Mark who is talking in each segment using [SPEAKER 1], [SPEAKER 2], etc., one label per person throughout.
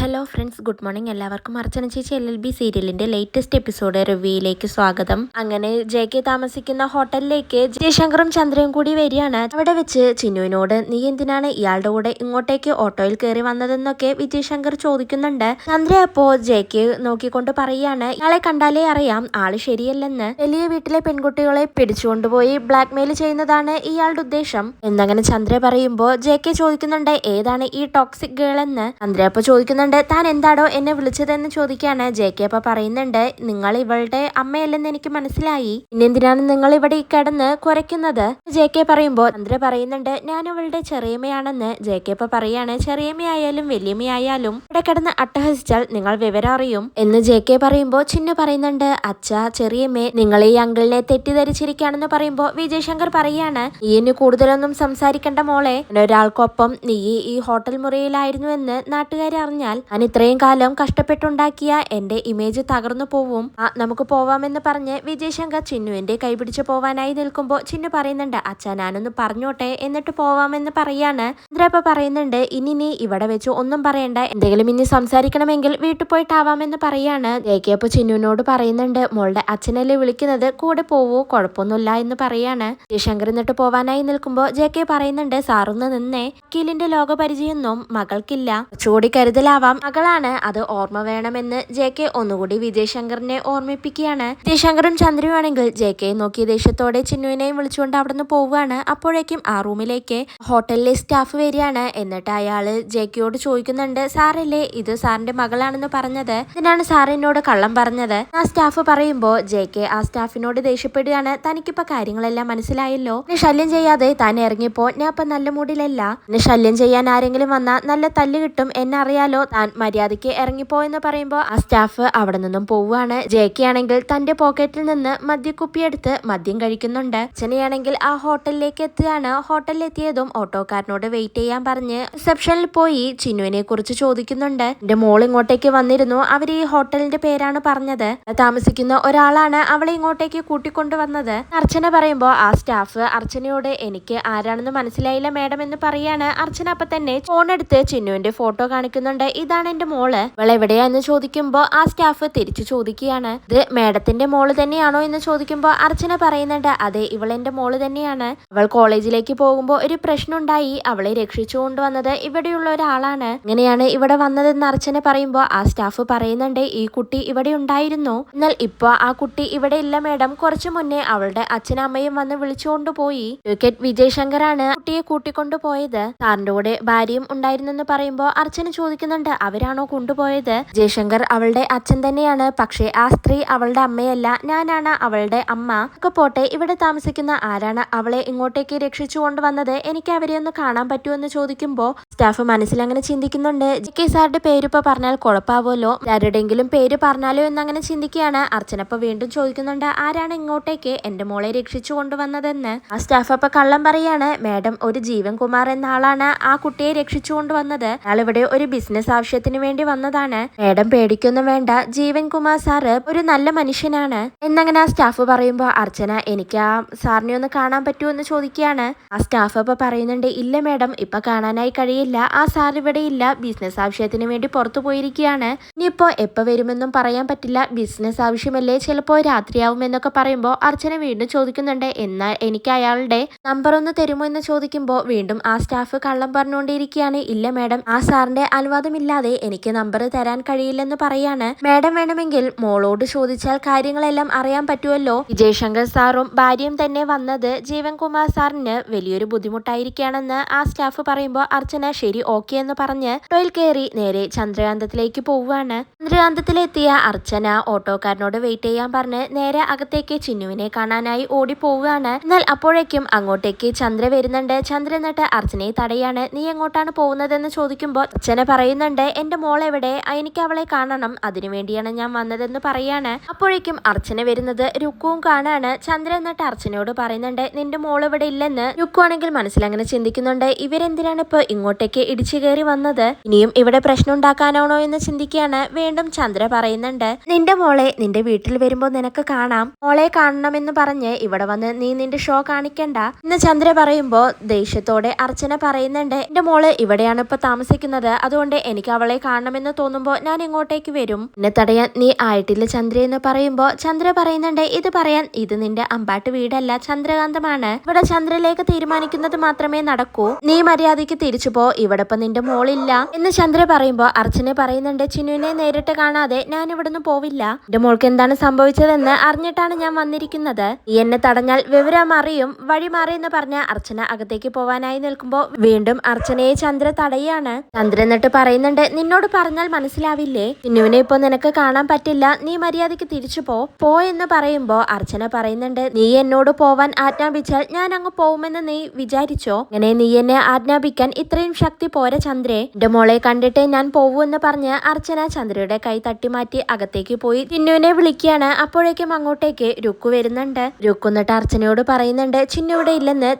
[SPEAKER 1] Hello friends, good morning. എല്ലാവർക്കും അർച്ചന ചേച്ചി LLB സീരിയലിന്റെ ലേറ്റസ്റ്റ് എപ്പിസോഡ് റിവ്യൂയിലേക്ക് സ്വാഗതം. അങ്ങനെ JK താമസിക്കുന്ന ഹോട്ടലിലേക്ക് ജയശങ്കറും ചന്ദ്രയും കൂടി വരികയാണ്. അവിടെ വെച്ച് ചിന്നുവിനോട് നീ എന്തിനാണ് ഇയാളുടെ കൂടെ ഇങ്ങോട്ടേക്ക് ഓട്ടോയിൽ കയറി വന്നതെന്നൊക്കെ വിജയശങ്കർ ചോദിക്കുന്നുണ്ട്. ചന്ദ്ര അപ്പോ JK നോക്കിക്കൊണ്ട് പറയാണ്, ഇയാളെ കണ്ടാലേ അറിയാം ആള് ശരിയല്ലെന്ന്. വലിയ വീട്ടിലെ പെൺകുട്ടികളെ പിടിച്ചുകൊണ്ടുപോയി ബ്ലാക്ക്മെയിൽ ചെയ്യുന്നതാണ് ഇയാളുടെ ഉദ്ദേശം എന്നങ്ങനെ ചന്ദ്ര പറയുമ്പോ JK ചോദിക്കുന്നുണ്ട്, ഏതാണ് ഈ ടോക്സിക് ഗേൾ എന്ന്. ചന്ദ്ര അപ്പൊ ചോദിക്കുന്നുണ്ട്, താൻ എന്താടോ എന്നെ വിളിച്ചതെന്ന് ചോദിക്കാണ്. JK അപ്പൊ പറയുന്നുണ്ട്, നിങ്ങൾ ഇവളുടെ അമ്മയല്ലെന്ന് എനിക്ക് മനസ്സിലായി, പിന്നെന്തിനാണ് നിങ്ങൾ ഇവിടെ കിടന്ന് കുരയ്ക്കുന്നത്. JK പറയുമ്പോ ചന്ദ്ര പറയുന്നുണ്ട്, ഞാൻ ഇവളുടെ ചെറിയമ്മയാണെന്ന്. JK അപ്പൊ പറയാണ്, ചെറിയമ്മയായാലും വലിയമ്മയായാലും ഇവിടെ കിടന്ന് അട്ടഹസിച്ചാൽ നിങ്ങൾ വിവരം അറിയും എന്ന് JK പറയുമ്പോ ചിന്നു പറയുന്നുണ്ട്, അച്ഛാ ചെറിയമ്മേ, നിങ്ങൾ ഈ അങ്കിളിനെ തെറ്റിദ്ധരിച്ചിരിക്കുകയാണെന്ന് പറയുമ്പോ വിജയശങ്കർ പറയാണ്, നീ ഇനി കൂടുതലൊന്നും സംസാരിക്കണ്ട മോളെ, ഒരാൾക്കൊപ്പം നീ ഈ ഹോട്ടൽ മുറിയിലായിരുന്നു എന്ന് നാട്ടുകാർ അറിഞ്ഞാൽ ഞാൻ ഇത്രയും കാലം കഷ്ടപ്പെട്ടുണ്ടാക്കിയ എന്റെ ഇമേജ് തകർന്നു പോവും. നമുക്ക് പോവാമെന്ന് പറഞ്ഞ് വിജയശങ്കർ ചിന്നുവിന്റെ കൈപിടിച്ച് പോവാനായി നിൽക്കുമ്പോ ചിന്നു പറയുന്നുണ്ട്, അച്ഛാ ഞാനൊന്ന് പറഞ്ഞോട്ടെ എന്നിട്ട് പോവാമെന്ന് പറയാണ്. ചന്ദ്രപ്പ പറയുന്നുണ്ട്, ഇനി നീ ഇവിടെ വെച്ച് ഒന്നും പറയണ്ട, എന്തെങ്കിലും ഇനി സംസാരിക്കണമെങ്കിൽ വീട്ടിൽ പോയിട്ടാവാമെന്ന് പറയാണ്. JK അപ്പൊ ചിന്നുവിനോട് പറയുന്നുണ്ട്, മോളുടെ അച്ഛനല്ലേ വിളിക്കുന്നത്, കൂടെ പോവൂ, കുഴപ്പമൊന്നുമില്ല എന്ന് പറയാണ്. വിജയശങ്കർ എന്നിട്ട് പോവാനായി നിൽക്കുമ്പോ JK പറയുന്നുണ്ട്, സാറൊന്ന് നിന്നേ, വക്കീലിന്റെ ലോകപരിചയൊന്നും മകൾക്കില്ല, ചൂടി കരുതലാവാം, മകളാണ്, അത് ഓർമ്മ വേണമെന്ന് JK ഒന്നുകൂടി വിജയശങ്കറിനെ ഓർമ്മിപ്പിക്കുകയാണ്. വിജയശങ്കറും ചന്ദ്രയുമാണെങ്കിൽ JK നോക്കി ദേഷ്യത്തോടെ ചിന്നുവിനെയും വിളിച്ചുകൊണ്ട് അവിടെ നിന്ന് പോവുകയാണ്. അപ്പോഴേക്കും ആ റൂമിലേക്ക് ഹോട്ടലിലെ സ്റ്റാഫ് വരികയാണ്. എന്നിട്ട് അയാള് JKയോട് ചോദിക്കുന്നുണ്ട്, സാറല്ലേ ഇത് സാറിന്റെ മകളാണെന്ന് പറഞ്ഞത്, ഇതിനാണ് സാർ എന്നോട് കള്ളം പറഞ്ഞത്. ആ സ്റ്റാഫ് പറയുമ്പോ JK ആ സ്റ്റാഫിനോട് ദേഷ്യപ്പെടുകയാണ്, തനിക്കിപ്പോ കാര്യങ്ങളെല്ലാം മനസ്സിലായല്ലോ, എന്നെ ശല്യം ചെയ്യാതെ താൻ ഇറങ്ങിപ്പോ, ഞാൻ ഇപ്പൊ നല്ല മൂഡിലല്ല, എന്നെ ശല്യം ചെയ്യാൻ ആരെങ്കിലും വന്നാൽ നല്ല തല്ല് കിട്ടും, എന്നെ അറിയാലോ, താൻ മര്യാദയ്ക്ക് ഇറങ്ങിപ്പോയെന്ന് പറയുമ്പോൾ ആ സ്റ്റാഫ് അവിടെ നിന്നും പോവുകയാണ്. JK ആണെങ്കിൽ തന്റെ പോക്കറ്റിൽ നിന്ന് മദ്യക്കുപ്പി എടുത്ത് മദ്യം കഴിക്കുന്നുണ്ട്. അച്ഛനെയാണെങ്കിൽ ആ ഹോട്ടലിലേക്ക് എത്തുകയാണ്. ഹോട്ടലിലെത്തിയതും ഓട്ടോക്കാരനോട് വെയിറ്റ് ചെയ്യാൻ പറഞ്ഞ് റിസപ്ഷനിൽ പോയി ചിന്നുവിനെ കുറിച്ച് ചോദിക്കുന്നുണ്ട്. എന്റെ മോൾ ഇങ്ങോട്ടേക്ക് വന്നിരുന്നു, അവര് ഈ ഹോട്ടലിന്റെ പേരാണ് പറഞ്ഞത്, താമസിക്കുന്ന ഒരാളാണ് അവളെ ഇങ്ങോട്ടേക്ക് കൂട്ടിക്കൊണ്ടുവന്നത്. അർച്ചന പറയുമ്പോ ആ സ്റ്റാഫ് അർച്ചനയോട് എനിക്ക് ആരാണെന്ന് മനസ്സിലായില്ല മാഡം എന്ന് പറയാണ്. അർച്ചന അപ്പൊ തന്നെ ഫോൺ എടുത്ത് ചിന്നുവിന്റെ ഫോട്ടോ കാണിക്കുന്നുണ്ട്, ഇതാണ് എന്റെ മോള്, ഇവൾ എവിടെയാ എന്ന് ചോദിക്കുമ്പോ ആ സ്റ്റാഫ് തിരിച്ചു ചോദിക്കുകയാണ്, ഇത് മേഡത്തിന്റെ മോള് തന്നെയാണോ എന്ന് ചോദിക്കുമ്പോ അർച്ചന പറയുന്നുണ്ട്, അതെ ഇവൾ എന്റെ മോള് തന്നെയാണ്, അവൾ കോളേജിലേക്ക് പോകുമ്പോ ഒരു പ്രശ്നം ഉണ്ടായി, അവളെ രക്ഷിച്ചു കൊണ്ടുവന്നത് ഇവിടെയുള്ള ഒരാളാണ്, ഇങ്ങനെയാണ് ഇവിടെ വന്നതെന്ന് അർച്ചന പറയുമ്പോ ആ സ്റ്റാഫ് പറയുന്നുണ്ട്, ഈ കുട്ടി ഇവിടെ ഉണ്ടായിരുന്നു, എന്നാൽ ഇപ്പൊ ആ കുട്ടി ഇവിടെ ഇല്ല മേഡം, കുറച്ചു മുന്നേ അവളുടെ അച്ഛനും അമ്മയും വന്ന് വിളിച്ചുകൊണ്ടുപോയി, അഡ്വക്കേറ്റ് വിജയശങ്കറാണ് കുട്ടിയെ കൂട്ടിക്കൊണ്ടു പോയത്, സാറിന്റെ കൂടെ ഭാര്യയും ഉണ്ടായിരുന്നെന്ന് പറയുമ്പോ അർച്ചന ചോദിക്കുന്നുണ്ട്, അവരാണോ കൊണ്ടുപോയത്. ജയശങ്കർ അവളുടെ അച്ഛൻ തന്നെയാണ്, പക്ഷേ ആ സ്ത്രീ അവളുടെ അമ്മയല്ല, ഞാനാണ് അവളുടെ അമ്മ. ഒക്കെ പോട്ടെ, ഇവിടെ താമസിക്കുന്ന ആരാണ് അവളെ ഇങ്ങോട്ടേക്ക് രക്ഷിച്ചു കൊണ്ടുവന്നത്, എനിക്ക് അവരെ ഒന്ന് കാണാൻ പറ്റുമോ എന്ന് ചോദിക്കുമ്പോ സ്റ്റാഫ് മനസ്സിൽ അങ്ങനെ ചിന്തിക്കുന്നുണ്ട്, JK സാറിന്റെ പേരിപ്പോ പറഞ്ഞാൽ കുഴപ്പമാവുമല്ലോ, ആരുടെങ്കിലും പേര് പറഞ്ഞാലോ എന്നങ്ങനെ ചിന്തിക്കുകയാണ്. അർച്ചന അപ്പൊ വീണ്ടും ചോദിക്കുന്നുണ്ട്, ആരാണ് ഇങ്ങോട്ടേക്ക് എന്റെ മോളെ രക്ഷിച്ചു കൊണ്ടുവന്നതെന്ന്. ആ സ്റ്റാഫ് അപ്പൊ കള്ളം പറയാണ്, മാഡം ഒരു ജീവൻ കുമാർ എന്ന ആളാണ് ആ കുട്ടിയെ രക്ഷിച്ചു കൊണ്ടുവന്നത്, അയാളിവിടെ ഒരു ബിസിനസ് ആവശ്യത്തിന് വേണ്ടി വന്നതാണ്, മേഡം പേടിക്കൊന്നും വേണ്ട, ജീവൻ കുമാർ സാറ് ഒരു നല്ല മനുഷ്യനാണ് എന്നങ്ങനെ ആ സ്റ്റാഫ് പറയുമ്പോ അർച്ചന, എനിക്ക് ആ സാറിനെ ഒന്ന് കാണാൻ പറ്റുമോ എന്ന് ചോദിക്കുകയാണ്. ആ സ്റ്റാഫ് അപ്പൊ പറയുന്നുണ്ട്, ഇല്ല മേഡം ഇപ്പൊ കാണാനായി കഴിയില്ല, ആ സാർ ഇവിടെ ഇല്ല, ബിസിനസ് ആവശ്യത്തിന് വേണ്ടി പുറത്തു പോയിരിക്കുകയാണ്, ഇനിയിപ്പോ എപ്പോ വരുമെന്നും പറയാൻ പറ്റില്ല, ബിസിനസ് ആവശ്യമല്ലേ, ചിലപ്പോ രാത്രിയാവും എന്നൊക്കെ പറയുമ്പോ അർച്ചന വീണ്ടും ചോദിക്കുന്നുണ്ട്, എന്നാൽ എനിക്ക് അയാളുടെ നമ്പർ ഒന്ന് തരുമോ എന്ന് ചോദിക്കുമ്പോ വീണ്ടും ആ സ്റ്റാഫ് കള്ളം പറഞ്ഞുകൊണ്ടിരിക്കുകയാണ്, ഇല്ല മേഡം ആ സാറിന്റെ അനുവാദമില്ലാതെ എനിക്ക് നമ്പർ തരാൻ കഴിയില്ലെന്ന് പറയാണ്. മാഡം വേണമെങ്കിൽ മോളോട് ചോദിച്ചാൽ കാര്യങ്ങളെല്ലാം അറിയാൻ പറ്റുമല്ലോ, വിജയശങ്കർ സാറും ഭാര്യയും തന്നെ വന്നത് ജീവൻ കുമാർ സാറിന് വലിയൊരു ബുദ്ധിമുട്ടായിരിക്കുകയാണെന്ന് ആ സ്റ്റാഫ് പറയുമ്പോൾ അർച്ചന ശരി ഓക്കെ എന്ന് പറഞ്ഞ് ഓട്ടോയിൽ കയറി നേരെ ചന്ദ്രകാന്തത്തിലേക്ക് പോവുകയാണ്. ചന്ദ്രകാന്തത്തിലെത്തിയ അർച്ചന ഓട്ടോക്കാരനോട് വെയിറ്റ് ചെയ്യാൻ പറഞ്ഞ് നേരെ അകത്തേക്ക് ചിന്നുവിനെ കാണാനായി ഓടി പോവുകയാണ്. എന്നാൽ അപ്പോഴേക്കും അങ്ങോട്ടേക്ക് ചന്ദ്ര വരുന്നുണ്ട്. ചന്ദ്ര എന്നിട്ട് അർച്ചനയെ തടയാണ്, നീ എങ്ങോട്ടാണ് പോകുന്നതെന്ന് ചോദിക്കുമ്പോൾ അർച്ചന പറയുന്നുണ്ട്, എന്റെ മോൾ എവിടെ, എനിക്ക് അവളെ കാണണം, അതിനുവേണ്ടിയാണ് ഞാൻ വന്നതെന്ന് പറയാണ്. അപ്പോഴേക്കും അർച്ചന വരുന്നത് രുക്കുവും കാണാണ്. ചന്ദ്ര എന്നിട്ട് അർച്ചനയോട് പറയുന്നുണ്ട്, നിന്റെ മോൾ ഇവിടെ ഇല്ലെന്ന്. രുക്കു ആണെങ്കിൽ മനസ്സിലങ്ങനെ ചിന്തിക്കുന്നുണ്ട്, ഇവരെന്തിനാണ് ഇപ്പൊ ഇങ്ങോട്ടേക്ക് ഇടിച്ചു കയറി വന്നത്, ഇനിയും ഇവിടെ പ്രശ്നം ഉണ്ടാക്കാനാണോ എന്ന് ചിന്തിക്കുകയാണ്. വീണ്ടും ചന്ദ്ര പറയുന്നുണ്ട്, നിന്റെ മോളെ നിന്റെ വീട്ടിൽ വരുമ്പോ നിനക്ക് കാണാം, മോളെ കാണണമെന്ന് പറഞ്ഞ് ഇവിടെ വന്ന് നീ നിന്റെ ഷോ കാണിക്കണ്ട എന്ന് ചന്ദ്ര പറയുമ്പോ ദേഷ്യത്തോടെ അർച്ചന പറയുന്നുണ്ട്, എന്റെ മോള് ഇവിടെയാണ് ഇപ്പൊ താമസിക്കുന്നത്, അതുകൊണ്ട് എനിക്ക് അവളെ കാണണമെന്ന് തോന്നുമ്പോ ഞാൻ ഇങ്ങോട്ടേക്ക് വരും. എന്നെ തടയാൻ നീ ആയിട്ടില്ല ചന്ദ്ര എന്ന് പറയുമ്പോ ചന്ദ്ര പറയുന്നുണ്ട്, ഇത് പറയാൻ ഇത് നിന്റെ അമ്പാട്ട് വീടല്ല, ചന്ദ്രകാന്തമാണ്. ഇവിടെ ചന്ദ്രലേക്ക് തീരുമാനിക്കുന്നത് മാത്രമേ നടക്കൂ. നീ മര്യാദയ്ക്ക് തിരിച്ചു പോ, ഇവിടെ ഇപ്പൊ നിന്റെ മോളില്ല എന്ന് ചന്ദ്ര പറയുമ്പോ അർച്ചന പറയുന്നുണ്ട്, ചിന്നുവിനെ നേരിട്ട് കാണാതെ ഞാൻ ഇവിടുന്ന് പോവില്ല. എന്റെ മോൾക്ക് എന്താണ് സംഭവിച്ചതെന്ന് അറിഞ്ഞിട്ടാണ് ഞാൻ വന്നിരിക്കുന്നത്. നീ എന്നെ തടഞ്ഞാൽ വിവരം അറിയും, വഴി മാറി എന്ന് പറഞ്ഞ അർച്ചന അകത്തേക്ക് പോവാനായി നിൽക്കുമ്പോ വീണ്ടും അർച്ചനയെ ചന്ദ്ര തടയാണ്. ചന്ദ്ര എന്നിട്ട് പറയുന്നുണ്ട്, നിന്നോട് പറഞ്ഞാൽ മനസ്സിലാവില്ലേ, ചിന്നുവിനെ ഇപ്പൊ നിനക്ക് കാണാൻ പറ്റില്ല, നീ മര്യാദയ്ക്ക് തിരിച്ചു പോ എന്ന് പറയുമ്പോ അർച്ചന പറയുന്നുണ്ട്, നീ എന്നോട് പോവാൻ ആജ്ഞാപിച്ചാൽ ഞാൻ അങ്ങ് പോവുമെന്ന് നീ വിചാരിച്ചോ? അങ്ങനെ നീ എന്നെ ആജ്ഞാപിക്കാൻ ഇത്രയും ശക്തി പോരെ ചന്ദ്രേ, എന്റെ മോളെ കണ്ടിട്ടേ ഞാൻ പോവൂ എന്ന് പറഞ്ഞ് അർച്ചന ചന്ദ്രയുടെ കൈ തട്ടിമാറ്റി അകത്തേക്ക് പോയി ചിന്നുവിനെ വിളിക്കുകയാണ്. അപ്പോഴേക്കും അങ്ങോട്ടേക്ക് രുക്കു വരുന്നുണ്ട്. രുക്കു എന്നിട്ട് അർച്ചനയോട് പറയുന്നുണ്ട്, ചിന്നു ഇവിടെ ഇല്ലെന്ന്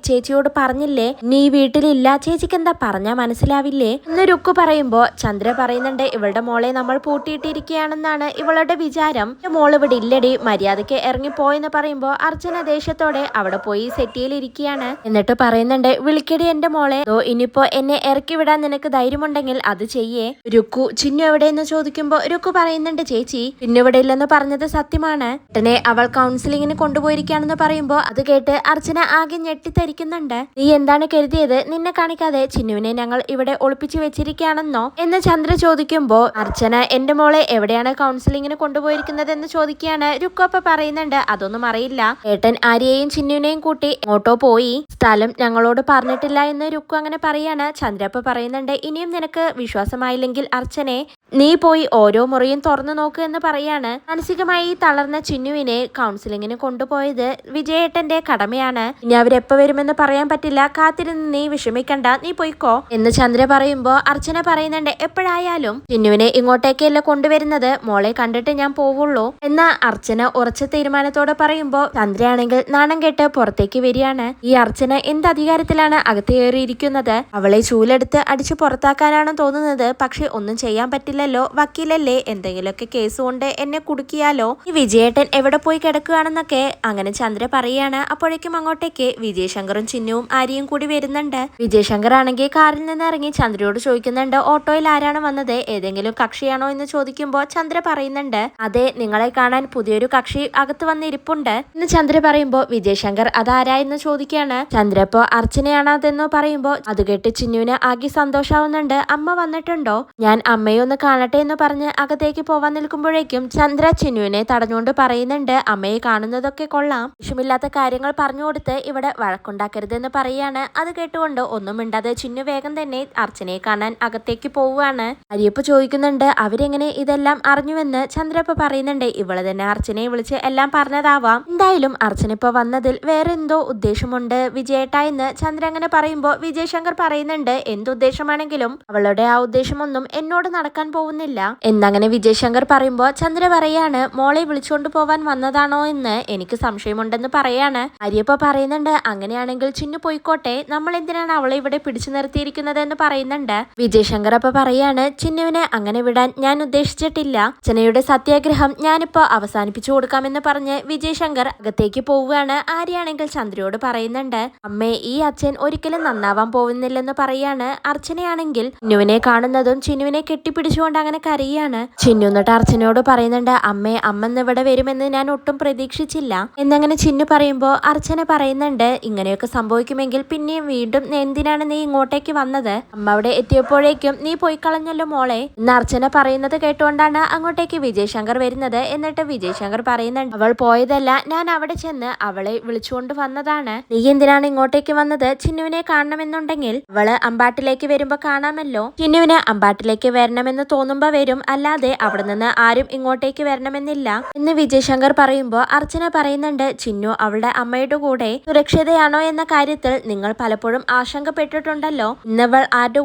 [SPEAKER 1] ചേച്ചിയോട് പറഞ്ഞില്ലേ, നീ വീട്ടിലില്ല, ചേച്ചിക്ക് എന്താ പറഞ്ഞാ മനസ്സിലാവില്ലേ എന്ന് രുക്കു പറയുമ്പോ ചന്ദ്ര പറയുന്നുണ്ട്, ഇവളുടെ മോളെ നമ്മൾ പൂട്ടിയിട്ടിരിക്കുകയാണെന്നാണ് ഇവളുടെ വിചാരം, മോൾ ഇവിടെ ഇല്ലടി, മര്യാദയ്ക്ക് ഇറങ്ങിപ്പോയെന്ന് പറയുമ്പോ അർച്ചന ദേഷ്യത്തോടെ അവിടെ പോയി സെറ്റിയിൽ ഇരിക്കുകയാണ്. എന്നിട്ട് പറയുന്നുണ്ട്, വിളിക്കടി എന്റെ മോളെ, ഇനിയിപ്പോ എന്നെ ഇറക്കി വിടാൻ നിനക്ക് ധൈര്യമുണ്ടെങ്കിൽ അത് ചെയ്യേ. രുക്കു ചിന്നു എവിടെയെന്ന് ചോദിക്കുമ്പോ രുക്കു പറയുന്നുണ്ട്, ചേച്ചി ചിന്നു ഇവിടെ ഇല്ലെന്ന് പറഞ്ഞത് സത്യമാണ്, ഉടനെ അവൾ കൗൺസിലിങ്ങിന് കൊണ്ടുപോയിരിക്കുകയാണെന്ന് പറയുമ്പോ അത് കേട്ട് അർച്ചന ആകെ ഞെട്ടിത്തരിക്കുന്നുണ്ട്. നീ എന്താണ് കരുതിയത്, നിന്നെ കാണിക്കാതെ ചിന്നുവിനെ ഞങ്ങൾ ഇവിടെ ഒളിപ്പിച്ചു വെച്ചിരിക്കുകയാണെന്നോ എന്ന് ചന്ദ്ര ചോദിക്കുമ്പോ അർച്ചന എന്റെ മോളെ എവിടെയാണ് കൗൺസിലിങ്ങിന് കൊണ്ടുപോയിരിക്കുന്നത് എന്ന് ചോദിക്കുകയാണ്. രുക്കോപ്പ പറയുന്നുണ്ട്, അതൊന്നും അറിയില്ല, ഏട്ടൻ ആര്യയെയും ചിന്നുവിനെയും കൂട്ടി ഓട്ടോ പോയി, സ്ഥലം ഞങ്ങളോട് പറഞ്ഞിട്ടില്ല എന്ന് രുക്കു അങ്ങനെ പറയാണ്. ചന്ദ്രപ്പ പറയുന്നുണ്ട്, ഇനിയും നിനക്ക് വിശ്വാസമായില്ലെങ്കിൽ അർച്ചനെ നീ പോയി ഓരോ മുറിയും തുറന്നു നോക്ക് എന്ന് പറയാണ്. മാനസികമായി തളർന്ന ചിന്നുവിനെ കൗൺസിലിങ്ങിന് കൊണ്ടുപോയത് വിജയേട്ടന്റെ കടമയാണ്, ഇനി അവരെപ്പോ വരുമെന്ന് പറയാൻ പറ്റില്ല, കാത്തിരുന്ന് നീ വിഷമിക്കണ്ട, നീ പോയിക്കോ എന്ന് ചന്ദ്ര പറയുമ്പോ അർച്ചന പറയുന്നുണ്ട്, എപ്പോഴായാലും ചിന്നുവിനെ ഇങ്ങോട്ടേക്കല്ല കൊണ്ടുവരുന്നത്, മോളെ കണ്ടിട്ട് ഞാൻ പോവുള്ളൂ എന്ന അർച്ചന ഉറച്ച തീരുമാനത്തോടെ പറയുമ്പോ ചന്ദ്രയാണെങ്കിൽ നാണം കെട്ട് പുറത്തേക്ക് വരികയാണ്. ഈ അർച്ചന എന്ത് അധികാരത്തിലാണ് അകത്ത് കയറിയിരിക്കുന്നത്, അവളെ ചൂലെടുത്ത് അടിച്ചു പുറത്താക്കാനാണ് തോന്നുന്നത്, പക്ഷെ ഒന്നും ചെയ്യാൻ പറ്റില്ലല്ലോ, വക്കീലല്ലേ, എന്തെങ്കിലുമൊക്കെ കേസ് കൊണ്ട് എന്നെ കുടുക്കിയാലോ, ഈ വിജയേട്ടൻ എവിടെ പോയി കിടക്കുകയാണെന്നൊക്കെ അങ്ങനെ ചന്ദ്ര പറയാണ്. അപ്പോഴേക്കും അങ്ങോട്ടേക്ക് വിജയശങ്കറും ചിന്നുവും ആര്യയും കൂടി വരുന്നുണ്ട്. വിജയശങ്കർ ആണെങ്കിൽ കാറിൽ നിന്ന് ഇറങ്ങി ചന്ദ്രയോട് ചോദിക്കുന്നുണ്ട്, ഓട്ടോയിൽ ആരാണ് വന്നത്, ഏതെങ്കിലും കക്ഷിയാണോ എന്ന് ചോദിക്കുമ്പോ ചന്ദ്ര പറയുന്നുണ്ട്, അതെ, നിങ്ങളെ കാണാൻ പുതിയൊരു കക്ഷി അകത്ത് വന്നിരിപ്പുണ്ട് എന്ന് ചന്ദ്ര പറയുമ്പോ വിജയശങ്കർ അതാരായെന്ന് ചോദിക്കുകയാണ്. ചന്ദ്ര ഇപ്പോ അർച്ചനയാണ് അതെന്ന് പറയുമ്പോ അത് കേട്ട് ചിന്നുവിന് ആകെ സന്തോഷാവുന്നുണ്ട്. അമ്മ വന്നിട്ടുണ്ടോ, ഞാൻ അമ്മയെ ഒന്ന് കാണട്ടെ എന്ന് പറഞ്ഞ് അകത്തേക്ക് പോവാൻ നിൽക്കുമ്പോഴേക്കും ചന്ദ്ര ചിന്നുവിനെ തടഞ്ഞുകൊണ്ട് പറയുന്നുണ്ട്, അമ്മയെ കാണുന്നതൊക്കെ കൊള്ളാം, വിഷമില്ലാത്ത കാര്യങ്ങൾ പറഞ്ഞു കൊടുത്ത് ഇവിടെ വഴക്കുണ്ടാക്കരുതെന്ന് പറയാണ്. അത് കേട്ടുകൊണ്ട് ഒന്നും മിണ്ടാതെ ചിന്നു വേഗം തന്നെ അർച്ചനയെ കാണാൻ അകത്തേക്ക് പോവുകയാണ്. അരിയപ്പ് ചോദിക്കുന്നുണ്ട്, അവരെങ്ങനെ ഇതെല്ലാം അറിഞ്ഞുവെന്ന്. ചന്ദ്രപ്പ പറയുന്നുണ്ട്, ഇവള് തന്നെ അർച്ചനയെ വിളിച്ച് എല്ലാം പറഞ്ഞതാവാം, എന്തായാലും അർച്ചന ഇപ്പൊ വന്നതിൽ വേറെ എന്തോ ഉദ്ദേശമുണ്ട് വിജയേട്ട എന്ന് ചന്ദ്ര അങ്ങനെ പറയുമ്പോ വിജയശങ്കർ പറയുന്നുണ്ട്, എന്തുദ്ദേശമാണെങ്കിലും അവളുടെ ആ ഉദ്ദേശമൊന്നും എന്നോട് നടക്കാൻ പോകുന്നില്ല എന്നങ്ങനെ വിജയശങ്കർ പറയുമ്പോ ചന്ദ്ര പറയാണ്, മോളെ വിളിച്ചുകൊണ്ട് പോവാൻ വന്നതാണോ എന്ന് എനിക്ക് സംശയമുണ്ടെന്ന് പറയാണ്. അരിയപ്പ പറയുന്നുണ്ട്, അങ്ങനെയാണെങ്കിൽ ചിന്നു പോയിക്കോട്ടെ, നമ്മൾ എന്തിനാണ് അവളെ ഇവിടെ പിടിച്ചു നിർത്തിയിരിക്കുന്നത് എന്ന് പറയുന്നുണ്ട്. വിജയശങ്കർ അപ്പൊ പറയാണ്, ചിന്നുവിനെ അങ്ങനെ വിടാൻ ഞാൻ ഉദ്ദേശിച്ചിട്ടില്ല, അച്ഛനയുടെ സത്യാഗ്രഹം ഞാനിപ്പോ അവസാനിപ്പിച്ചു കൊടുക്കാമെന്ന് പറഞ്ഞ് വിജയശങ്കർ അകത്തേക്ക് പോവുകയാണ്. ആര്യാണെങ്കിൽ ചന്ദ്രയോട് പറയുന്നുണ്ട്, അമ്മേ, ഈ അച്ഛൻ ഒരിക്കലും നന്നാവാൻ പോകുന്നില്ലെന്ന് പറയാണ്. അർച്ചനയാണെങ്കിൽ ചിന്നുവിനെ കാണുന്നതും ചിന്നുവിനെ കെട്ടിപ്പിടിച്ചുകൊണ്ട് അങ്ങനെ കരയാണ്. ചിന്നു എന്നിട്ട് അർച്ചനയോട് പറയുന്നുണ്ട്, അമ്മേ, അമ്മ ഇവിടെ വരുമെന്ന് ഞാൻ ഒട്ടും പ്രതീക്ഷിച്ചില്ല എന്നങ്ങനെ ചിന്നു പറയുമ്പോ അർച്ചന പറയുന്നുണ്ട്, ഇങ്ങനെയൊക്കെ സംഭവിക്കുമെങ്കിൽ പിന്നെയും വീണ്ടും എന്തിനാണ് നീ ഇങ്ങോട്ടേക്ക് വന്നത്, അമ്മ അവിടെ എത്തിയപ്പോഴേക്കും നീ പോയി കളഞ്ഞല്ലോ മോളെ എന്ന് അർച്ചന പറയുന്നത് കേട്ടുകൊണ്ടാണ് അങ്ങോട്ടേക്ക് വിജയശങ്കർ വരുന്നത്. എന്നിട്ട് വിജയശങ്കർ പറയുന്നുണ്ട്, അവൾ പോയതല്ല, ഞാൻ അവിടെ ചെന്ന് അവളെ വിളിച്ചുകൊണ്ട് വന്നതാണ്, നീ എന്തിനാണ് ഇങ്ങോട്ടേക്ക് വന്നത്, ചിന്നുവിനെ കാണണമെന്നുണ്ടെങ്കിൽ അവള് അമ്പാട്ടിലേക്ക് വരുമ്പോ കാണാമല്ലോ, ചിന്നുവിന് അമ്പാട്ടിലേക്ക് വരണമെന്ന് തോന്നുമ്പോ വരും, അല്ലാതെ അവിടെ നിന്ന് ആരും ഇങ്ങോട്ടേക്ക് വരണമെന്നില്ല എന്ന് വിജയശങ്കർ പറയുമ്പോ അർച്ചന പറയുന്നുണ്ട്, ചിന്നു അവളുടെ അമ്മയുടെ കൂടെ സുരക്ഷിതയാണോ എന്ന കാര്യത്തിൽ നിങ്ങൾ പലപ്പോഴും ആശങ്കപ്പെട്ടിട്ടുണ്ടല്ലോ, ഇന്നവൾ ആരുടെ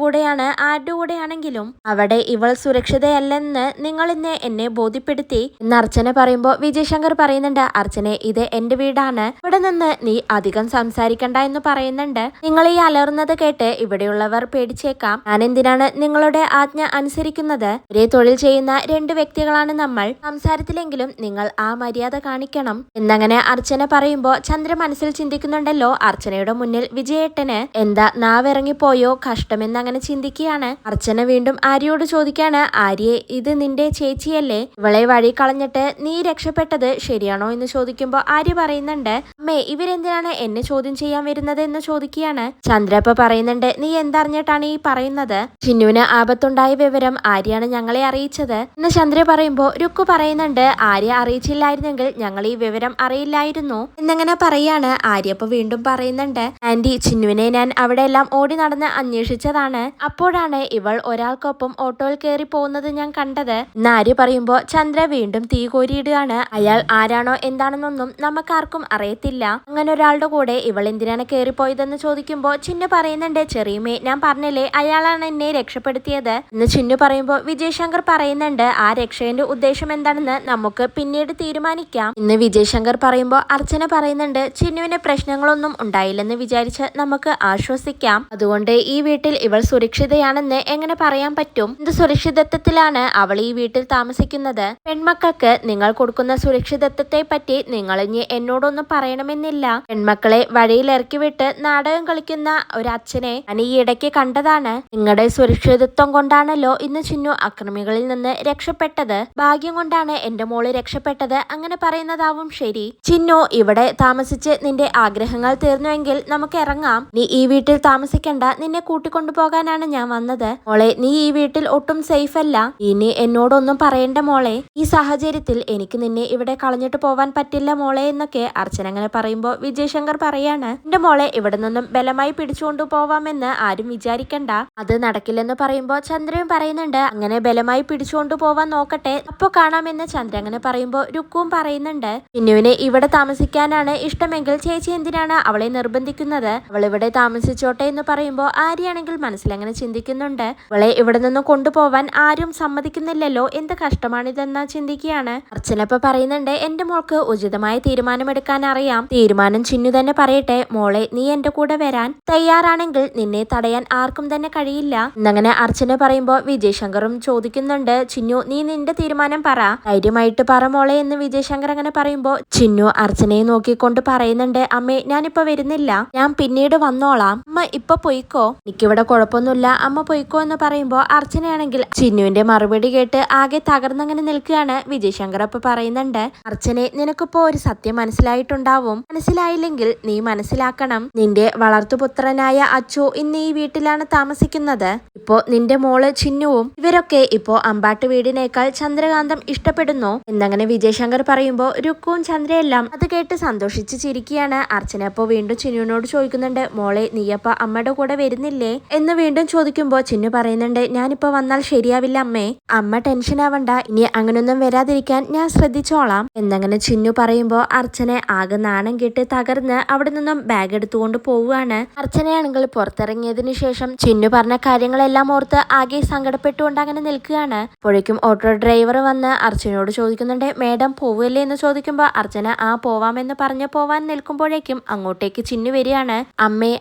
[SPEAKER 1] കൂടെയാണെങ്കിലും അവിടെ ഇവൾ സുരക്ഷിതയല്ലെന്ന് നിങ്ങൾ ഇന്ന് എന്നെ ബോധ്യപ്പെടുത്തി എന്ന് അർച്ചന പറയുമ്പോ വിജയശങ്കർ പറയുന്നുണ്ട്, അർച്ചനെ, ഇത് എന്റെ വീടാണ്, ഇവിടെ നിന്ന് നീ അധികം സംസാരിക്കണ്ട എന്ന് പറയുന്നുണ്ട്. നിങ്ങൾ ഈ അലറുന്നത് കേട്ട് ഇവിടെയുള്ളവർ പേടിച്ചേക്കാം, ഞാൻ എന്തിനാണ് നിങ്ങളുടെ ആജ്ഞ അനുസരിക്കുന്നത്, താമസിക്കുന്നത്. ഒരേ തൊഴിൽ ചെയ്യുന്ന 2 വ്യക്തികളാണ് നമ്മൾ. സംസാരത്തിലെങ്കിലും നിങ്ങൾ ആ മര്യാദ കാണിക്കണം എന്നങ്ങനെ അർച്ചന പറയുമ്പോ ചന്ദ്ര മനസ്സിൽ ചിന്തിക്കുന്നുണ്ടല്ലോ, അർച്ചനയുടെ മുന്നിൽ വിജയേട്ടന് എന്താ നാവിറങ്ങിപ്പോയോ കഷ്ടമെന്നങ്ങനെ ചിന്തിക്കുകയാണ്. അർച്ചന വീണ്ടും ആര്യയോട് ചോദിക്കാണ്, ആര്യയെ ഇത് നിന്റെ ചേച്ചിയല്ലേ, ഇവളെ വഴി കളഞ്ഞിട്ട് നീ രക്ഷപ്പെട്ടത് ശരിയാണോ എന്ന് ചോദിക്കുമ്പോ ആര്യ പറയുന്നുണ്ട്, അമ്മേ ഇവരെന്തിനാണ് എന്നെ ചോദ്യം ചെയ്യാൻ വരുന്നത് എന്ന് ചോദിക്കുകയാണ്. ചന്ദ്ര ഇപ്പൊ പറയുന്നുണ്ട്, നീ എന്തറിഞ്ഞിട്ടാണ് ഈ പറയുന്നത്? ചിന്നുവിന് ആപത്തുണ്ടായ വിവരം ആര്യാണ് ഞങ്ങളെ അറിയിച്ചത് എന്ന് ചന്ദ്ര പറയുമ്പോ രുക്കു പറയുന്നുണ്ട്, ആര്യ അറിയിച്ചില്ലായിരുന്നെങ്കിൽ ഞങ്ങൾ ഈ വിവരം അറിയില്ലായിരുന്നു എന്നങ്ങനെ പറയാണ്. ആര്യ ഇപ്പൊ വീണ്ടും പറയുന്നുണ്ട്, ആന്റി ചിന്നുവിനെ ഞാൻ അവിടെ എല്ലാം ഓടി നടന്ന് അന്വേഷിച്ചതാണ്, അപ്പോഴാണ് ഇവൾ ഒരാൾക്കൊപ്പം ഓട്ടോയിൽ കയറി പോകുന്നത് ഞാൻ കണ്ടത് എന്ന് ആര്യ പറയുമ്പോ ചന്ദ്ര വീണ്ടും തീ കോരിയിടുകയാണ്. അയാൾ ആരാണോ എന്താണെന്നൊന്നും നമുക്കാർക്കും അറിയത്തില്ല, അങ്ങനെ ഒരാളുടെ കൂടെ ഇവൾ എന്തിനാണ് കയറിപ്പോയതെന്ന് ചോദിക്കുമ്പോ ചിന്നു പറയുന്നുണ്ട്, ചെറിയമേ ഞാൻ പറഞ്ഞില്ലേ അയാളാണ് എന്നെ രക്ഷപ്പെടുത്തിയത് എന്ന് ചിന്നു പറയുമ്പോ വിജയ് ശങ്കർ പറയുന്നുണ്ട്, ആ രക്ഷയുടെ ഉദ്ദേശം എന്താണെന്ന് നമുക്ക് പിന്നീട് തീരുമാനിക്കാം ഇന്ന് വിജയ് ശങ്കർ പറയുമ്പോ അർച്ചന പറയുന്നുണ്ട്, ചിന്നുവിന് പ്രശ്നങ്ങളൊന്നും ഉണ്ടായില്ലെന്ന് വിചാരിച്ച് നമുക്ക് ആശ്വസിക്കാം, അതുകൊണ്ട് ഈ വീട്ടിൽ ഇവൾ സുരക്ഷിതയാണെന്ന് എങ്ങനെ പറയാൻ പറ്റും? എന്ത് സുരക്ഷിതത്വത്തിലാണ് അവൾ ഈ വീട്ടിൽ താമസിക്കുന്നത്? പെൺമക്കൾക്ക് നിങ്ങൾ കൊടുക്കുന്ന സുരക്ഷിതത്വത്തെ പറ്റി നിങ്ങൾ ഇനി എന്നോടൊന്നും പറയണമെന്നില്ല. പെൺമക്കളെ വഴിയിൽ ഇറക്കി വിട്ട് നാടകം കളിക്കുന്ന ഒരു അച്ഛനെ ഞാൻ ഈ ഇടയ്ക്ക് കണ്ടതാണ്. നിങ്ങളുടെ സുരക്ഷിതത്വം കൊണ്ടാണല്ലോ ഇന്ന് ചിന്നു അക്രമികളിൽ നിന്ന് രക്ഷപ്പെട്ടത്, ഭാഗ്യം കൊണ്ടാണ് എന്റെ മോള് രക്ഷപ്പെട്ടത്, അങ്ങനെ പറയുന്നതാവും ശരി. ചിന്നു ഇവിടെ താമസിച്ച് നിന്റെ ആഗ്രഹങ്ങൾ തീർന്നുവെങ്കിൽ നമുക്ക് ഇറങ്ങാം, നീ ഈ വീട്ടിൽ താമസിക്കണ്ട, നിന്നെ കൂട്ടിക്കൊണ്ടുപോകാനാണ് ഞാൻ വന്നത്. മോളെ നീ ഈ വീട്ടിൽ ഒട്ടും സേഫ് അല്ല, ഇനി എന്നോടൊന്നും പറയണ്ട മോളെ, ഈ സാഹചര്യത്തിൽ എനിക്ക് നിന്നെ ഇവിടെ കളഞ്ഞിട്ട് പോവാൻ പറ്റില്ല മോളെ എന്നൊക്കെ അർച്ചന അങ്ങനെ പറയുമ്പോ വിജയ് ശങ്കർ പറയാണ്, എന്റെ മോളെ ഇവിടെ നിന്നും ബലമായി പിടിച്ചുകൊണ്ടു പോവാമെന്ന് ആരും വിചാരിക്കണ്ട, അത് നടക്കില്ലെന്ന് പറയുമ്പോ ചന്ദ്രയും പറയുന്നുണ്ട്, അങ്ങനെ ബലമായി പിടിച്ചുകൊണ്ടു പോവാൻ നോക്കട്ടെ, അപ്പൊ കാണാമെന്ന് ചന്ദ്ര അങ്ങനെ പറയുമ്പോ രുക്കുവും പറയുന്നുണ്ട്, ചിന്നുവിന് ഇവിടെ താമസിക്കാനാണ് ഇഷ്ടമെങ്കിൽ ചേച്ചി എന്തിനാണ് അവളെ നിർബന്ധിക്കുന്നത്, അവൾ ഇവിടെ താമസിച്ചോട്ടെ എന്ന് പറയുമ്പോ ആര്യാണെങ്കിൽ മനസ്സിൽ അങ്ങനെ ചിന്തിക്കുന്നുണ്ട്, അവളെ ഇവിടെ നിന്ന് കൊണ്ടുപോവാൻ ആരും സമ്മതിക്കുന്നില്ലല്ലോ, എന്ത് കഷ്ടമാണിതെന്നാ ചിന്തിക്കുകയാണ്. അർച്ചന ഇപ്പൊ പറയുന്നുണ്ട്, എന്റെ മോൾക്ക് ഉചിതമായ തീരുമാനമെടുക്കാൻ അറിയാം, തീരുമാനം ചിന്നു തന്നെ പറയട്ടെ, മോളെ നീ എന്റെ കൂടെ വരാൻ തയ്യാറാണെങ്കിൽ നിന്നെ തടയാൻ ആർക്കും തന്നെ കഴിയില്ല എന്നങ്ങനെ അർച്ചന പറയുമ്പോ വിജയ് ശങ്കറും ചോദിക്കുന്നുണ്ട്, ചിന്നു നീ നിന്റെ തീരുമാനം പറ, ധൈര്യമായിട്ട് പറ മോളെ എന്ന് വിജയ് ശങ്കർ അങ്ങനെ പറയുമ്പോ ചിന്നു അർച്ചനയെ നോക്കിക്കൊണ്ട് പറയുന്നുണ്ട്, അമ്മേ ഞാനിപ്പോ വരുന്നില്ല, ഞാൻ പിന്നീട് വന്നോളാം, അമ്മ ഇപ്പൊ പൊയ്ക്കോ, എനിക്കിവിടെ കുഴപ്പമൊന്നുമില്ല, അമ്മ പൊയ്ക്കോ എന്ന് പറയുമ്പോ അർച്ചനയാണെങ്കിൽ ചിന്നുവിന്റെ മറുപടി കേട്ട് ആകെ തകർന്നങ്ങനെ നിൽക്കുകയാണ്. വിജയ് ശങ്കർ അപ്പൊ പറയുന്നുണ്ട്, അർച്ചനെ നിനക്കിപ്പോ ഒരു സത്യം മനസ്സിലായിട്ടുണ്ടാവും, മനസ്സിലായില്ലെങ്കിൽ നീ മനസ്സിലാക്കണം, നിന്റെ വളർത്തുപുത്രനായ അച്ചു ഇന്ന് ഈ വീട്ടിലാണ് താമസിക്കുന്നത്, ഇപ്പോ നിന്റെ മോള് ചിന്നുവും ഇവരൊക്കെ ഇപ്പോ അമ്പാട്ട് വീടിനേക്കാൾ ചന്ദ്രകാന്തം ഇഷ്ടപ്പെടുന്നു എന്നങ്ങനെ വിജയ് ശങ്കർ പറയുമ്പോ രുക്കുവും ചന്ദ്രയെല്ലാം അത് കേട്ട് സന്തോഷിച്ച് ചിരിക്കുകയാണ്. അർച്ചന അപ്പോ വീണ്ടും ചിന്നുവിനോട് ചോദിക്കുന്നുണ്ട്, മോളെ നീയപ്പ അമ്മയുടെ കൂടെ വരുന്നില്ലേ എന്ന് വീണ്ടും ചോദിക്കുമ്പോ ചിന്നു പറയുന്നുണ്ട്, ഞാനിപ്പോ വന്നാൽ ശരിയാവില്ല അമ്മേ, അമ്മ ടെൻഷൻ ആവണ്ട, ഇനി അങ്ങനൊന്നും വരാതിരിക്കാൻ ഞാൻ ശ്രദ്ധിച്ചോളാം എന്നങ്ങനെ ചിന്നു പറയുമ്പോ അർച്ചന ആകെ നാണം കെട്ട് തകർന്ന് അവിടെ നിന്നും ബാഗ് എടുത്തുകൊണ്ട് പോവുകയാണ്. അർച്ചനയാണെങ്കിൽ പുറത്തിറങ്ങിയതിനു ശേഷം ചിന്നു പറഞ്ഞ കാര്യങ്ങളെല്ലാം ഓർത്ത് ആകെ സങ്കടപ്പെട്ടുകൊണ്ട് അങ്ങനെ നിൽക്കുകയാണ്. അപ്പോഴേക്കും ഓട്ടോ ഡ്രൈവർ വന്ന് അർച്ചനയോട് ചോദിക്കുന്നുണ്ട്, മേഡം പോവല്ലേ എന്ന് ചോദിക്കുമ്പോ അർച്ചന ആ പോവാമെന്ന് പറഞ്ഞ് പോവാൻ നിൽക്കുമ്പോഴേക്കും അങ്ങോട്ടേക്ക് ചിന്നു വരികയാണ്.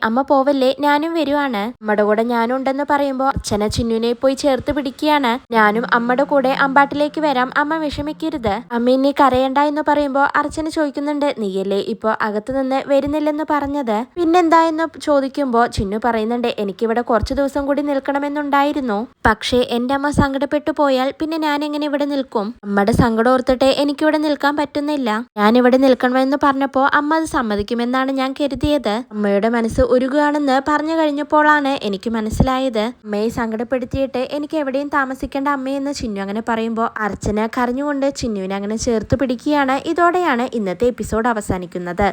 [SPEAKER 1] അമ്മ പോവല്ലേ, ഞാനും വരുവാണ്, അമ്മയുടെ കൂടെ ഞാനും ഉണ്ടെന്ന് പറയുമ്പോ അർച്ചന ചിന്നുവിനെ പോയി ചേർത്ത് പിടിക്കുകയാണ്. ഞാനും അമ്മയുടെ കൂടെ അമ്പാട്ടിലേക്ക് വരാം, അമ്മ വിഷമിക്കരുത്, അമ്മ ഇനി കരയണ്ട എന്ന് പറയുമ്പോ അർച്ചന ചോദിക്കുന്നുണ്ട്, നീയല്ലേ ഇപ്പൊ അകത്ത് നിന്ന് വരുന്നില്ലെന്ന് പറഞ്ഞത്, പിന്നെന്താ എന്ന് ചോദിക്കുമ്പോ ചിന്നു പറയുന്നുണ്ട്, എനിക്കിവിടെ കുറച്ചു ദിവസം കൂടി നിൽക്കണമെന്നുണ്ടായിരുന്നു, പക്ഷേ എന്റെ അമ്മ സങ്കടപ്പെട്ടു പോയാൽ പിന്നെ ഞാൻ എങ്ങനെ ഇവിടെ നിൽക്കും, അമ്മയുടെ സങ്കടം ഓർത്തിട്ട് എനിക്കിവിടെ നിൽക്കാൻ പറ്റുന്നില്ല, ഞാൻ ഇവിടെ നിൽക്കണമെന്ന് പറഞ്ഞപ്പോ അമ്മ അത് സമ്മതിക്കുമെന്നാണ് ഞാൻ കരുതിയത്, അമ്മയുടെ മനസ്സ് ഉരുകുകയാണെന്ന് പറഞ്ഞു കഴിഞ്ഞപ്പോഴാണ് എനിക്ക് മനസ്സിലായത്, അമ്മയെ സങ്കടപ്പെടുത്തിയിട്ട് എനിക്ക് എവിടെയും താമസിക്കേണ്ട അമ്മയെന്ന് ചിന്നു അങ്ങനെ പറയുമ്പോൾ അർച്ചന കരഞ്ഞുകൊണ്ട് ചിന്നുവിനെ അങ്ങനെ ചേർത്ത് പിടിക്കുകയാണ്. ഇതോടെയാണ് ഇന്നത്തെ എപ്പിസോഡ് അവസാനിക്കുന്നത്.